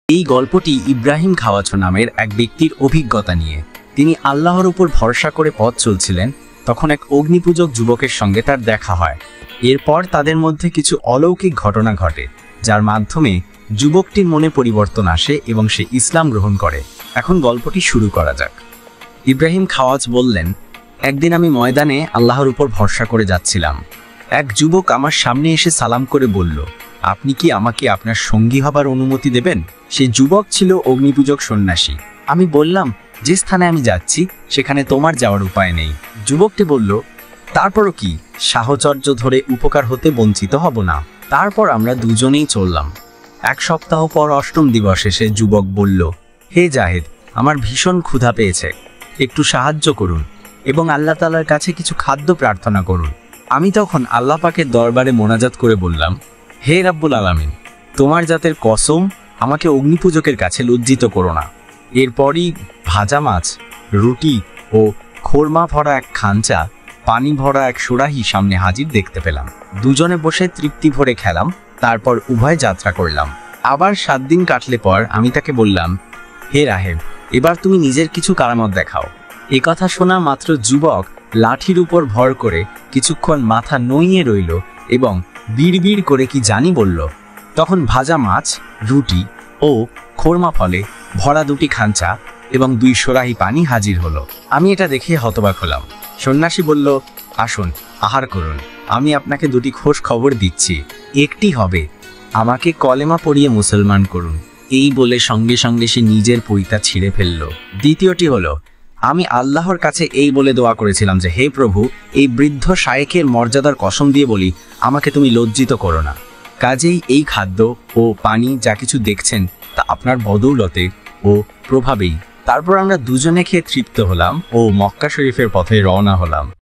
এই গল্পটি ইব্রাহিম খাওয়াছো নামের এক ব্যক্তির অভিজ্ঞতা নিয়ে। তিনি আল্লাহর উপর ভরসা করে পথ চলছিলেন, তখন এক অগ্নিপূজক যুবকের সঙ্গে তার দেখা হয়। এরপর তাদের মধ্যে কিছু অলৌকিক ঘটনা ঘটে, যার মাধ্যমে যুবকটির মনে পরিবর্তন আসে এবং সে ইসলাম গ্রহণ করে। এখন গল্পটি শুরু করা যাক। ইব্রাহিম খাওয়াজ বললেন, একদিন আমি ময়দানে আল্লাহর উপর ভরসা করে যাচ্ছিলাম। এক যুবক আমার সামনে এসে সালাম করে বলল, আপনি কি আমাকে আপনার সঙ্গী হবার অনুমতি দেবেন? সে যুবক ছিল অগ্নিপূজক সন্ন্যাসী। আমি বললাম, যে স্থানে আমি যাচ্ছি সেখানে তোমার যাওয়ার উপায় নেই। যুবকটি বলল, তারপরও কি, সাহচর্য ধরে উপকার হতে বঞ্চিত হব না। তারপর আমরা দুজনেই চললাম। এক সপ্তাহ পর অষ্টম দিবসে সে যুবক বলল, হে জাহেদ, আমার ভীষণ ক্ষুধা পেয়েছে, একটু সাহায্য করুন এবং আল্লাহ তাআলার কাছে কিছু খাদ্য প্রার্থনা করুন। আমি তখন আল্লাহ পাকের দরবারে মোনাজাত করে বললাম, হে রাব্বুল আলামিন, তোমার জাতের কসম, আমাকে অগ্নিপূজকের কাছে লজ্জিত করো না। এরপরই ভাজা মাছ, রুটি ও খোরমা ভরা এক খাঞ্চা, পানি ভরা এক সুরাহি সামনে হাজির দেখতে পেলাম। দুজনে বসে তৃপ্তি ভরে খেলাম, তারপর উভয় যাত্রা করলাম। আবার 7 দিন কাটলে পর আমি তাকে বললাম, হে রাহেব, এবার তুমি নিজের কিছু কারামত দেখাও। এ কথা শোনা মাত্র যুবক লাঠির উপর ভর করে কিছুক্ষণ মাথা নইয়ে রইল এবং বিড়বিড় করে কি জানি বলল। তখন ভাজা মাছ, রুটি ও খোরমা ফলে ভরা 2টি খাঞ্চা এবং 2 সোরাহি পানি হাজির হলো। আমি এটা দেখে হতবাক হলাম। সন্ন্যাসী বলল, আসুন, আহার করুন, আমি আপনাকে 2টি খোশ খবর দিচ্ছি। একটি হবে, আমাকে কলেমা পড়িয়ে মুসলমান করুন। এই বলে সঙ্গে সঙ্গে সে নিজের পৈতা ছিঁড়ে ফেলল। দ্বিতীয়টি হলো, আমি আল্লাহর কাছে এই বলে দোয়া করেছিলাম যে, হে প্রভু, এই বৃদ্ধ শায়েখের মর্যাদার কসম দিয়ে বলি, আমাকে তুমি লজ্জিত করো না। কাজেই এই খাদ্য ও পানি যা কিছু দেখছেন তা আপনার বদৌলতে ও প্রভাবেই। তারপর আমরা দুজনে খেয়ে তৃপ্ত হলাম ও মক্কা শরীফের পথে রওনা হলাম।